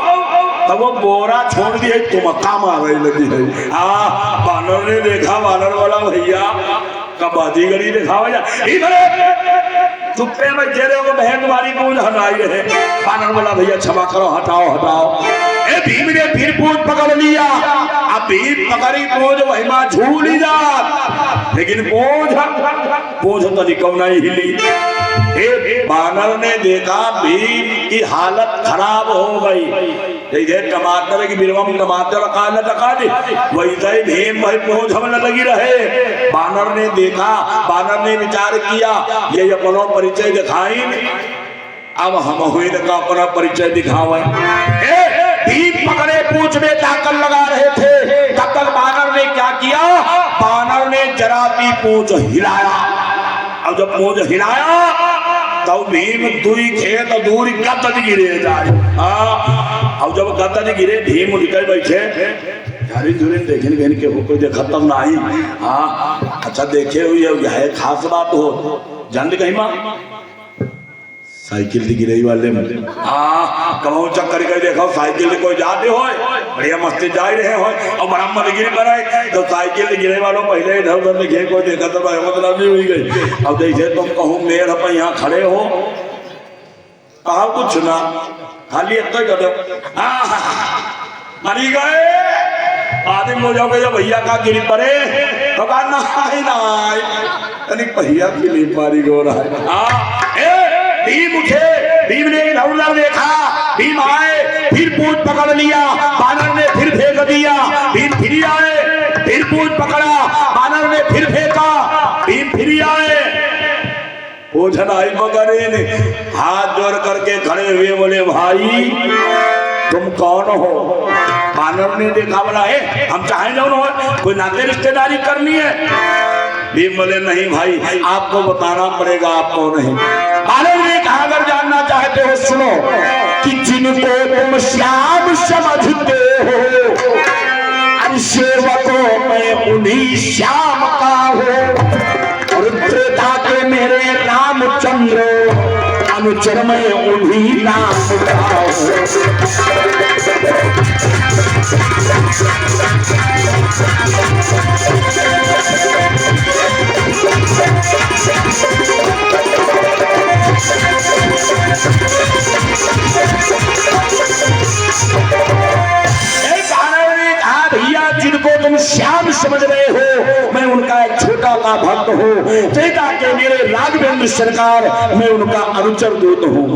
तब वो बोरा छोड़ दिए तुमका मारे लगी है। बानर ने देखा, बानर वाला भैया बाजीगरी दिखावा जा चुप्पे में जेरे को बहन तुम्हारी पूंछ हटाई रहे। बानर वाला भैया क्षमा करो, हटाओ। भीम ने फिर पूंछ पकड़ लिया। अब भीम पकड़ी पूंछ वही मां झूल ही जा, लेकिन पूंछ तो निकल नहीं हिली। बानर ने देखा भीम की हालत खराब हो गई, जैसे टमाटर की बिरवम टमाटर टका दी वैसे ही भीम वही पूंछ हमने लगी रहे। बानर ने देखा, बानर ने विचार किया ये अपना परिचय दिखाई, अब हम हुई का अपना परिचय दिखावे। भीम पकड़े पूंछ में ताकत लगा रहे थे, तब तक बानर ने क्या किया, बानर ने जरा भी पूंछ हिलाया। अब जब पूंछ हिलाया तो भीम दुई खेत दूर गदद गिरे जाए। अब जब गदद गिरे भीम उठ कर बैठे, देखे बहन के हो कोई खत्म नहीं। अच्छा देखे हुई है खास बात हो जानते कहीं माँ साइकिल दी गिरई वाले में कहूँ चक्कर कर देखो साइकिल से कोई जाते हो बढ़िया मस्ती जा ही रहे हो और बराबर गिर पर आए तो साइकिल गिरे वालों पहले इधर उधर देखे कोई देखा तो मतलब नहीं हुई गई। अब जैसे तुम कहूँ मेड़ पर यहाँ खड़े हो कहा कुछ ना खाली एक तो कर मरी गए आदमी हो जाओगे जब भैया का गिरी पड़े तो कहा ना भैया गिरी मारी गो रहा है। भीम उठे, भीम ने इधर देखा, भीम आए फिर पूंछ पकड़ लिया, बानर ने फिर फेंक दिया, भीम फिर आए फिर पूंछ पकड़ा, बानर ने फिर फेंका, भीम फिर आए। ओझन आई मगरे ने हाथ जोड़ करके खड़े हुए बोले भाई तुम कौन हो? बानर ने देखा बोला है हम चाहे जो हो कोई नाते रिश्तेदारी करनी है। भीम बोले नहीं भाई आपको बताना पड़ेगा आप कौन है। बानर ने कहा अगर जानना चाहते हो सुनो कि जिनको तुम श्याम समझते हो अरे सेवकों में उन्हीं श्याम का हो और त्रेता के मेरे रामचंद्र अनुचर में उन्हीं राम का हो। भैया जिनको तुम श्याम समझ रहे हो मैं उनका एक छोटा सा भक्त हूँ, त्रेता के मेरे राघवेंद्र सरकार मैं उनका अनुचर दूत हूँ।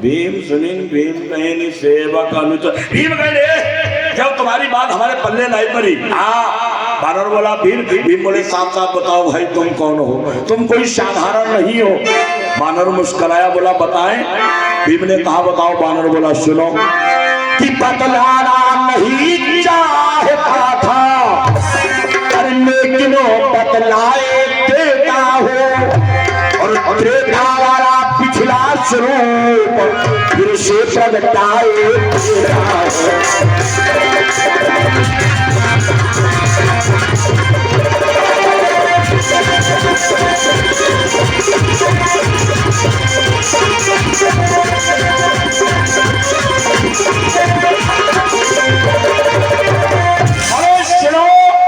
भीम सुनिन भीम कहनी सेवक अनुचर। भीम कहे जब तुम्हारी बात हमारे पल्ले नहीं पड़ी। बानर बोला भीम बोले साफ साफ बताओ भाई तुम कौन हो? तुम कोई साधारण नहीं हो। बानर मुस्कुराया बोला बताएं। भीम ने कहा बताओ। बानर बोला सुनो कि बतलाना नहीं चाहता था लेकिन बतलाए देता हो और त्रेता वाला पिछला स्वरूप फिर से प्रगटाए देता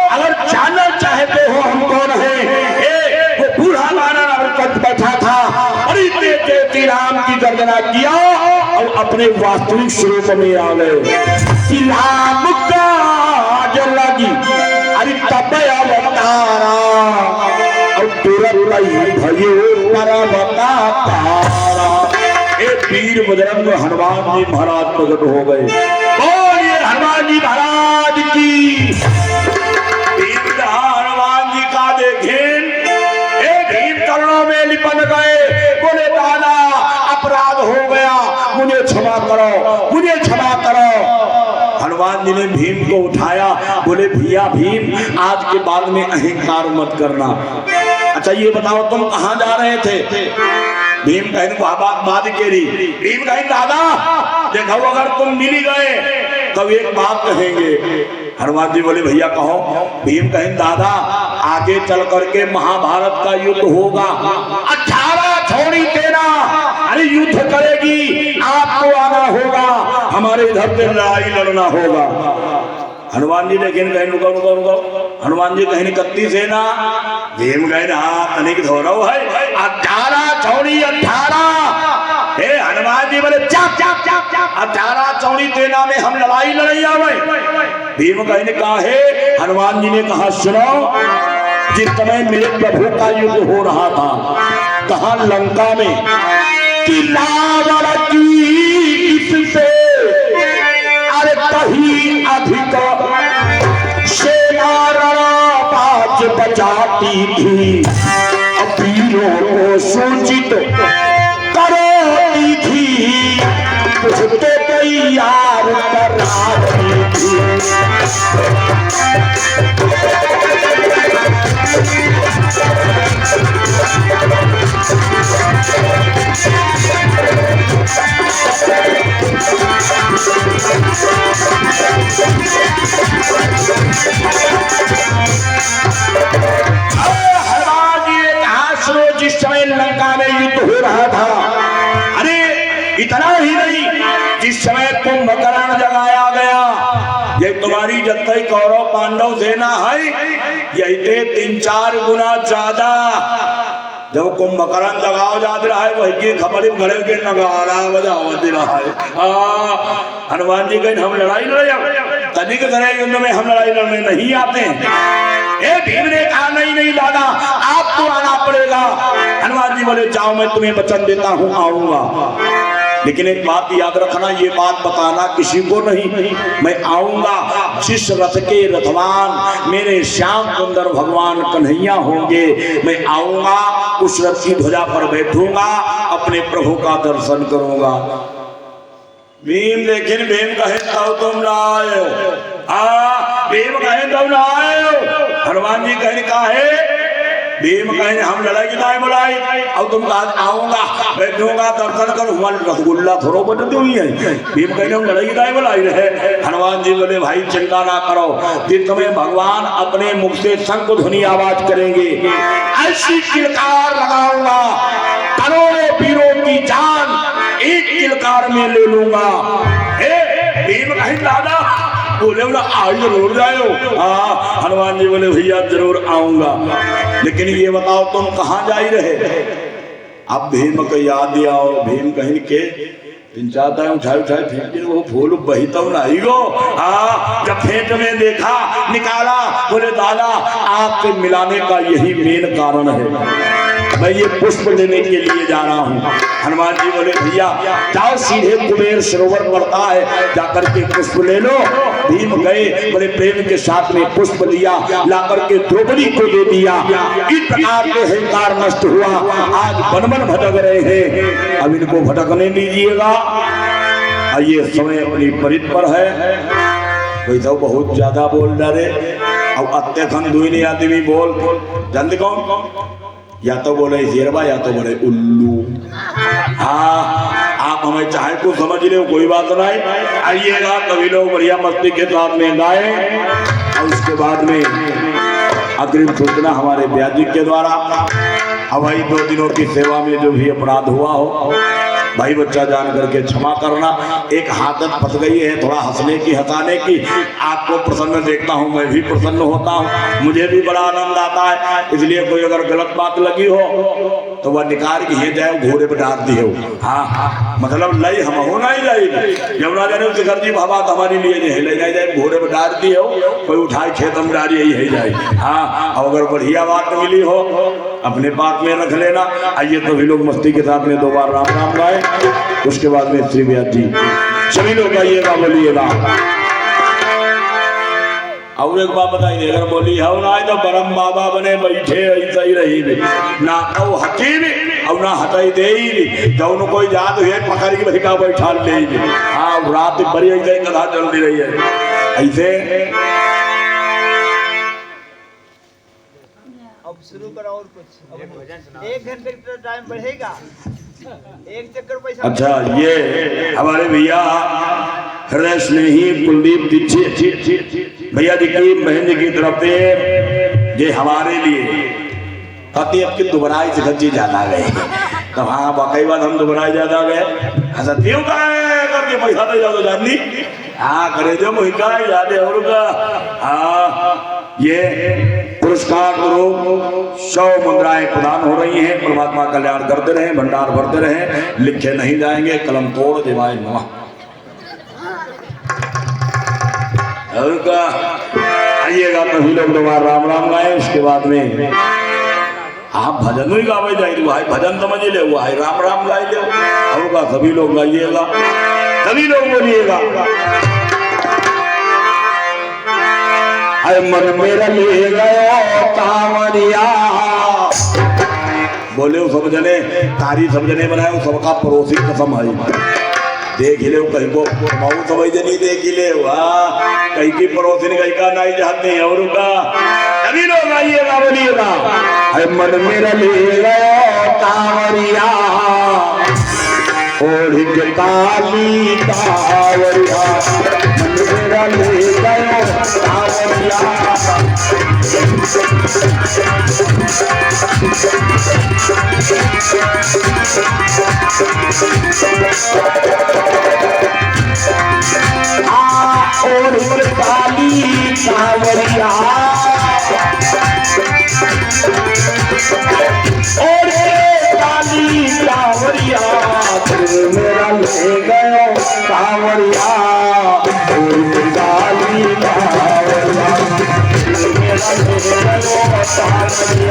अगर जानना चाहते हो हम कौन है, वो बूढ़ा बानर बैठा था और इतने राम की गर्जना किया और अपने वास्तविक स्वरूप में आ गए। राम का लगी अरे तब अवतारा और तुरंत भयो तारा वीर बजरंग हनुमान जी महाराज प्रकट हो गए। बोलिए हनुमान जी महाराज की। हनुमान जी का देखें भीम चरणों में लिपट गए। बोले दादा अपराध हो गया मुझे क्षमा करो मुझे क्षमा करो। हनुमान जी ने भीम को उठाया। बोले भैया भीम आज के बाद में अहंकार मत करना। अच्छा ये बताओ तुम कहाँ जा रहे थे? भीम कहें बात केरी। भीम कहें दादा देखो अगर तुम मिल गए तब एक बात कहेंगे। हनुमान जी बोले भैया कहो। भीम कहें दादा आगे चल करके महाभारत का युद्ध होगा। 18 छोड़ी तेरा अरे युद्ध करेगी आपको आना होगा हमारे इधर से लड़ाई लड़ना होगा। हनुमान जी ने कहें रुको रुको रुको। हनुमान जी कहें कत्ती सेना। भीम कहें हाँ तनिक धोरो है 18 चौड़ी 18। हे हनुमान जी बोले चाप चाप चाप चाप 18 चौड़ी सेना में हम लड़ाई लड़ाई आवे। भीम कहें कहा है। हनुमान जी ने कहा सुनो जिस समय मेरे प्रभु का युद्ध हो रहा था कहा लंका में कि रावण की इससे अरे कहीं अधिक सेना पाँच बचाती थी वीरों को सूचित करती थी कुछ तो तैयार कराती थी। इतना ही नहीं, जिस समय कुंभकर्ण जगाया गया, ये तुम्हारी जत्थई कौरव पांडव सेना है, यही थे 3-4 गुना ज्यादा। जब कुंभकर्ण जगाओ जाते रहा है, वही की खबर घड़े के नगारा बजावते रहा है। हनुमान जी कहीं हम लड़ाई लड़े, तनिक तरह युद्ध में हम लड़ाई लड़ने नहीं आते हैं। भीम ने कहा नहीं दादा, आपको आना पड़ेगा। हनुमान जी बोले जाओ, मैं तुम्हें वचन देता हूँ आऊंगा, लेकिन एक बात याद रखना, ये बात बताना किसी को नहीं। मैं आऊंगा, जिस रथ के रथवान मेरे श्याम सुंदर भगवान कन्हैया होंगे, मैं आऊंगा, उस रथ की ध्वजा पर बैठूंगा, अपने प्रभु का दर्शन करूंगा। भीम लेकिन भीम कहे तब तुम ना आए हो, भीम कहे तब ना आए हो। हनुमान जी कहे काहे? भीम कहे हम लड़ाई की नहीं बुलाई, अब तुम कहा आऊंगा, बैठूंगा, दर्शन करूंगा, रसगुल्ला थोड़ा बटती हुई है। भीम कहे हम लड़ाई की नहीं बुलाई रहे। हनुमान जी बोले भाई चिंता ना करो, फिर तुम्हें भगवान अपने मुख से शंख ध्वनि आवाज करेंगे, ऐसी किलकार लगाऊंगा, करोड़ों वीरों की जान एक किलकार में ले लूंगा। भीम कहे दादा, बोले बोला आज जरूर जाओ। हनुमान जी बोले भैया जरूर आऊंगा, लेकिन ये बताओ तुम कहाँ जा रहे? अब भीम को याद दिया, भीम कहीं के 3-4 टाइम उठाए फेंके, वो फूल बही तब नहीं गो। जब फेंक में देखा, निकाला, बोले दादा आपसे मिलाने का यही मेन कारण है, मैं ये पुष्प लेने के लिए जा रहा हूँ। हनुमान जी बोले भैया जाओ, सीधे कुबेर सरोवर पड़ता है, जाकर के पुष्प ले लो। भीम गए, बड़े प्रेम के साथ में पुष्प लिया, लाकर के द्रौपदी को दे दिया। इस प्रकार के अहंकार नष्ट हुआ, आज वन भटक रहे हैं, अब इनको भटकने दीजिएगा। ये समय अपनी परित पर है, कोई तो बहुत ज्यादा बोल डरे, अब अत्यखंड दुई आदमी बोल जल्द कौन, या तो बोले शेरवा या तो बोले उल्लू। आप हमें चाहे को समझ ले, कोई बात नहीं, आइएगा कभी लोग बढ़िया मस्ती के साथ में गाए, और उसके बाद में अग्रिम सूचना हमारे ब्याजी के द्वारा। अब भाई 2 दिनों की सेवा में जो भी अपराध हुआ हो, भाई बच्चा जान करके क्षमा करना। एक आदत फंस गई है थोड़ा हंसने की, हंसाने की, आपको प्रसन्न देखता हूँ, मैं भी प्रसन्न होता हूँ, मुझे भी बड़ा आनंद आता है। इसलिए कोई अगर गलत बात लगी हो तो वह निकाल के ये जाए घोड़े पर डाल दिए हो। हाँ मतलब लई हम होना ही जाए, यमुना जाने शिखर जी बाबा हमारे लिए ले जाए, घोड़े पर डाल दिए हो, कोई उठाए खेत में डाल यही जाए। हाँ अगर बढ़िया बात मिली हो अपने पास में रख लेना। आइए तो भी लोग मस्ती के साथ में 2 बार राम राम गाए, उसके बाद में श्री व्यास जी सभी लोग आइएगा, बोलिएगा। और एक बात बताइए, अगर बोली हो ना तो परम बाबा बने बैठे ऐसा ही रही ना, तो हटी भी और ना हटाई दे जौन कोई जात हुए पकड़ के भैया बैठा ले। हाँ रात बड़ी ऐसे कथा चलती रही है ऐसे। अब शुरू करो और कुछ, 1 घंटे का टाइम बढ़ेगा, 1 चक्कर पैसा। अच्छा ये हमारे भैया हृदय स्नेही कुलदीप दीक्षित भैया जी की बहन जी की तरफ से ये हमारे लिए पति अब की दोबारा जी ज्यादा गए, तो हाँ वाकई बात हम दोबारा ज्यादा गए। ऐसा क्यों करके पैसा तो ज्यादा जाननी, हाँ करे जो मुहिका याद है और का। हाँ ये पुरस्कार स्वरूप 100 मुद्राएं प्रदान हो रही हैं। परमात्मा कल्याण करते रहे, भंडार भरते रहे, लिखे नहीं जाएंगे, कलम तोड़ देवाए नमः। और का आइएगा तो भी लोग दोबारा राम राम गाए, उसके बाद में आप भजन ही गावे जाए, भाई भजन समझ ले हुआ है, राम राम गाए ले। और का सभी लोग गाइएगा, सभी लोग बोलिएगा। मन मेरा ले गया कांवरिया, बोले सब जने तारी सब जने बनाए, सबका पड़ोसी कसम है। देख ले कहीं को माऊ समझ नहीं, देख ले वाह कहीं की पड़ोसी ने कहीं का नहीं चाहते हैं। और का सभी लोग आइएगा, बोलिएगा। मन मेरा ले गया कांवरिया, ओढ़ के काली कांवरिया, मन मेरा ले गया कांवरिया। और काली कांवरिया और काली कांवरिया मेरा ले गयो कांवरिया और काली कांवरिया मेरा ले गयो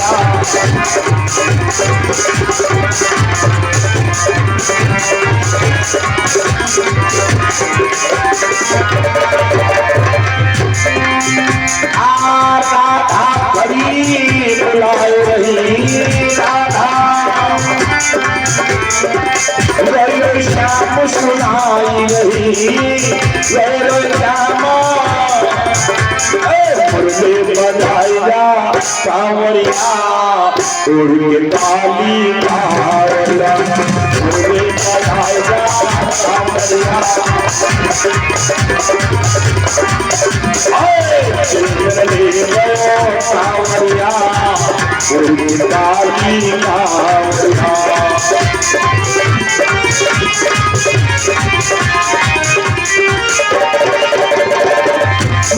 राधा खड़ी बुलाए रही राधा गयो श्याम सुनाई रही गयो श्याम मुर्गे बजाया कांवरिया उड़ के काली कांवरिया मुर्गे बजाया कांवरिया कांवरिया उड़ के काली कांवरिया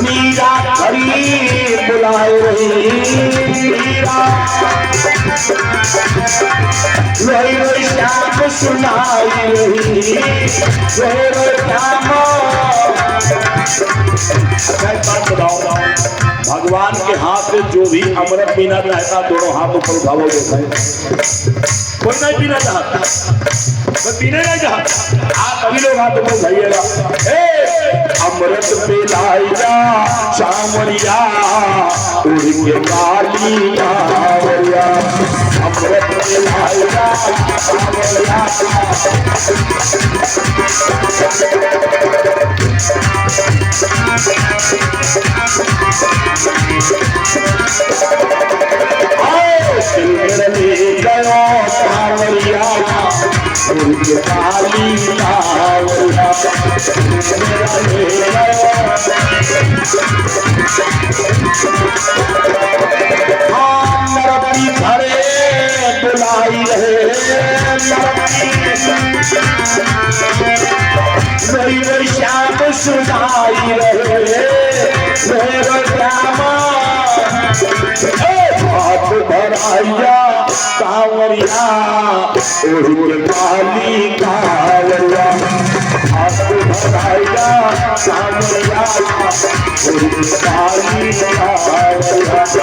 मीरा खड़ी बुलाए रही मीरा वही श्याम सुनाई रही श्याम। बात बताओ, भगवान के हाथ में जो भी अमृत पीना चाहता दोनों हाथ ऊपर उठाओ देखा कोई नहीं पीना चाहता, कोई पीने नहीं चाहता। आप सभी लोग हाथ ऊपर उठाइएगा। अमृत पिलाइया सावरिया उड़ के काली कांवरिया अमृत पिलाइया सावरिया ले गयो सावरिया उड़ के काली कांवरिया नरपी घरे बुलाई रहे नरपी श्याम सुनाई रहे श्याम हाथ भराइया कांवरिया उड़ के काली कांवरिया हाथ भराइया कांवरिया उड़ के काली कांवरिया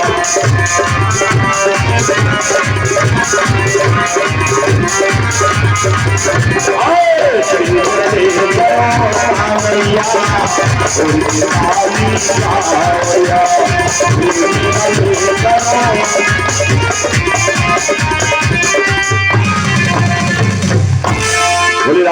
बोलिए।